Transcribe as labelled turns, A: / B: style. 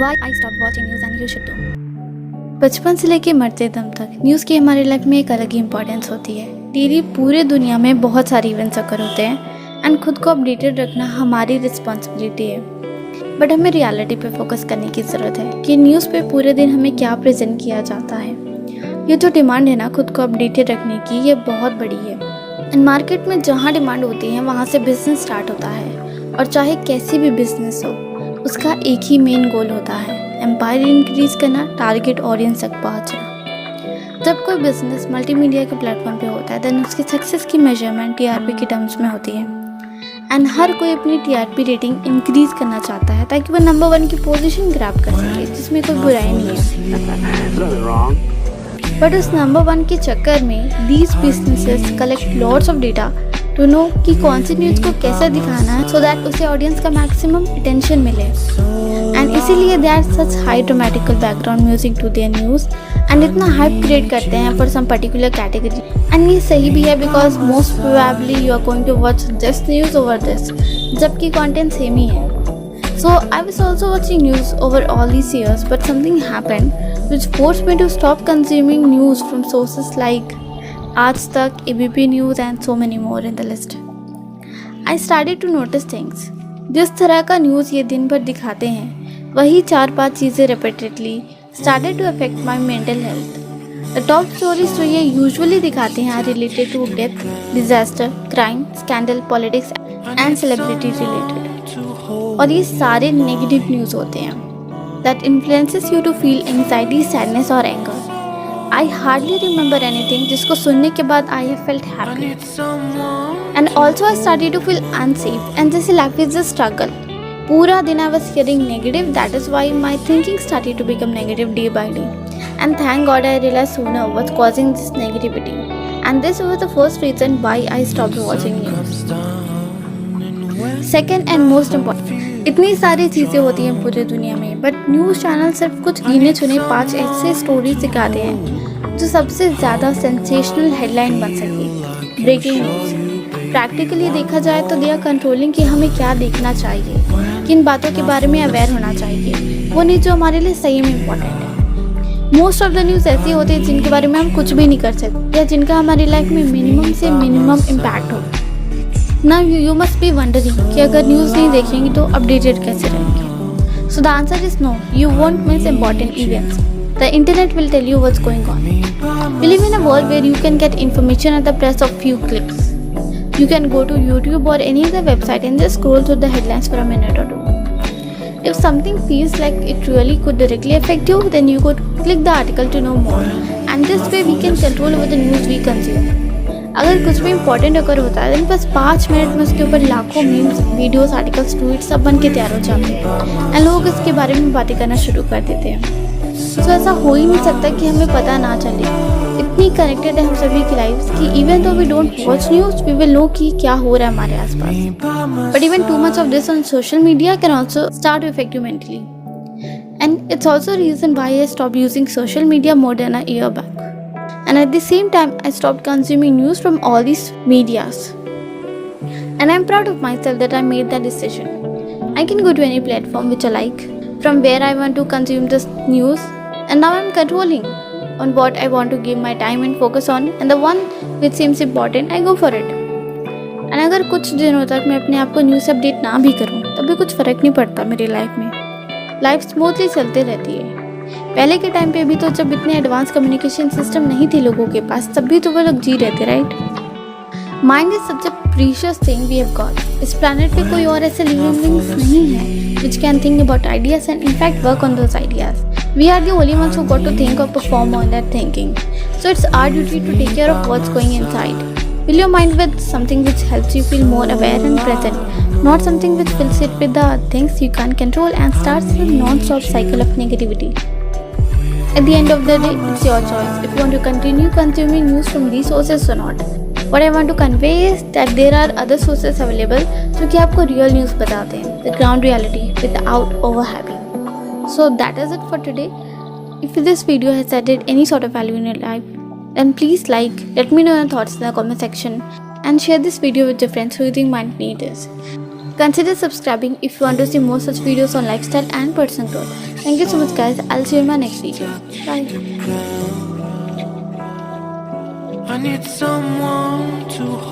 A: Why I stopped watching news and you should too. बचपन से लेके मरते दम तक न्यूज़ की हमारी लाइफ में एक अलग ही इंपॉर्टेंस होती है। डेली पूरे दुनिया में बहुत सारे इवेंट्स अकर होते हैं एंड खुद को अपडेटेड रखना हमारी रिस्पॉन्सिबिलिटी है। बट हमें रियलिटी पे फोकस करने की ज़रूरत है कि न्यूज़ पे पूरे दिन हमें क्या प्रेजेंट किया जाता है। ये जो डिमांड है ना खुद को अपडेटेड रखने की, ये बहुत बड़ी है। एंड मार्केट में जहाँ डिमांड होती है वहाँ से बिजनेस स्टार्ट होता है, और चाहे कैसी भी बिजनेस हो उसका एक ही मेन गोल होता है, एम्पायर इंक्रीज करना, टारगेट ऑडियंस तक पहुंचना। जब कोई बिजनेस मल्टीमीडिया के प्लेटफॉर्म पे होता है देन उसकी सक्सेस की मेजरमेंट टीआरपी के टर्म्स में होती है। एंड हर कोई अपनी टीआरपी रेटिंग इंक्रीज करना चाहता है ताकि वो नंबर 1 की पोजीशन ग्रैब कर सके, जिसमें कोई बुराई नहीं है। बट उस नंबर 1 के चक्कर में these businesses collect lots of data to know कि कौन सी न्यूज़ को कैसे दिखाना है सो दैट उसे ऑडियंस का मैक्सिमम अटेंशन मिले। एंड इसीलिए they are such high dramatical background music to their news and इतना हाइप क्रिएट करते हैं for some particular category. And ये सही भी है because most probably you are going to watch this news over this, जबकि content same ही है। So I was also watching news over all these years, but something happened which forced me to stop consuming news from sources like Aaj Tak, ABP News and so many more in the list. I started to notice things. जिस तरह का news ये दिन भर दिखाते हैं वही 4-5 चीज़ें repeatedly started to affect my mental health. The top stories जो ये यूजुअली दिखाते हैं are related to death, disaster, crime, scandal, politics and celebrity related. और ये सारे नेगेटिव न्यूज़ होते हैं that influences you to feel anxiety, sadness और anger. I hardly remember anything जिसको सुनने के बाद I have felt happy and also I started to feel unsafe and जैसे लाइफ इज अ स्ट्रगल। पूरा दिन I was hearing negative, that is why my thinking started to become negative day by day. And thank God I realize sooner what's causing this negativity and this was the first reason why I stopped watching news. Second and most important, इतनी सारी चीज़ें होती हैं पूरी दुनिया में but news channel सिर्फ कुछ गिने चुने 5 ऐसे स्टोरीज दिखाते हैं जो सबसे ज़्यादा सेंसेशनल हेडलाइन बन सके। ब्रेकिंग न्यूज़ प्रैक्टिकली देखा जाए तो दे आर कंट्रोलिंग कि हमें क्या देखना चाहिए, किन बातों के बारे में अवेयर होना चाहिए, वो नहीं जो हमारे लिए सही में इम्पॉर्टेंट है। मोस्ट ऑफ द न्यूज़ ऐसी होती है जिनके बारे में हम कुछ भी नहीं कर सकते या जिनका हमारी लाइफ में मिनिमम से मिनिमम इम्पैक्ट हो। Now you must be wondering कि अगर न्यूज़ नहीं देखेंगे तो अपडेटेड कैसे रहेंगे? So the answer is no, you won't miss important events. The internet will tell you what's going on. We live in a world where you can get information at the press of few clicks. You can go to YouTube or any other website and just scroll through the headlines for a minute or two. If something feels like it really could directly affect you, then you could click the article to know more. And this way we can control over the news we consume. अगर कुछ भी important अगर होता है तो बस 5 minute में उसके ऊपर लाखों मीम्स, वीडियोस, आर्टिकल्स, ट्वीट्स सब बन के तैयार हो जाते हैं एंड लोग इसके बारे में बातें करना शुरू कर देते हैं। तो ऐसा हो ही नहीं सकता कि हमें पता ना चले। इतनी कनेक्टेड है हम सभी की लाइफ्स कि even though we don't watch news we will know कि क्या हो रहा है हमारे आसपास। But even too much of this on social media can also start to affect you mentally and it's also reason why I stop using social media more than a year back. And at the same time, I stopped consuming news from all these medias. And I'm proud of myself that I made that decision. I can go to any platform which I like, from where I want to consume this news, and now I'm controlling on what I want to give my time and focus on, and the one which seems important, I go for it. And अगर कुछ दिनों तक मैं अपने आप को news से update ना भी करूँ तब भी कुछ फ़र्क नहीं पड़ता मेरी लाइफ में। लाइफ स्मूथली चलती रहती है। पहले के टाइम पे भी तो जब इतने एडवांस कम्युनिकेशन सिस्टम नहीं थे लोगों के पास तब भी तो वो लोग जी रहे थे, right? Mind is such a precious thing we have got. इस प्लैनेट पे कोई और ऐसे लिविंग बीइंग्स नहीं है which can think about ideas and in fact work on those ideas. We are the only ones who got to think और perform on that thinking, so it's our duty to take care of what's going inside. Fill your mind with something which helps you feel more aware and present, not something which fills it with the things you can't control and starts a non-stop cycle of negativity. At the end of the day, it's your choice if you want to continue consuming news from these sources or not. What I want to convey is that there are other sources available जो कि आपको real news बताते हैं, the ground reality without overhyping. So that is it for today. If this video has added any sort of value in your life, then please like, let me know your thoughts in the comment section and share this video with your friends who you think might need this. Consider subscribing if you want to see more such videos on lifestyle and personal growth. Thank you so much, guys. I'll see you in my next video. Bye.
B: I need someone to hold.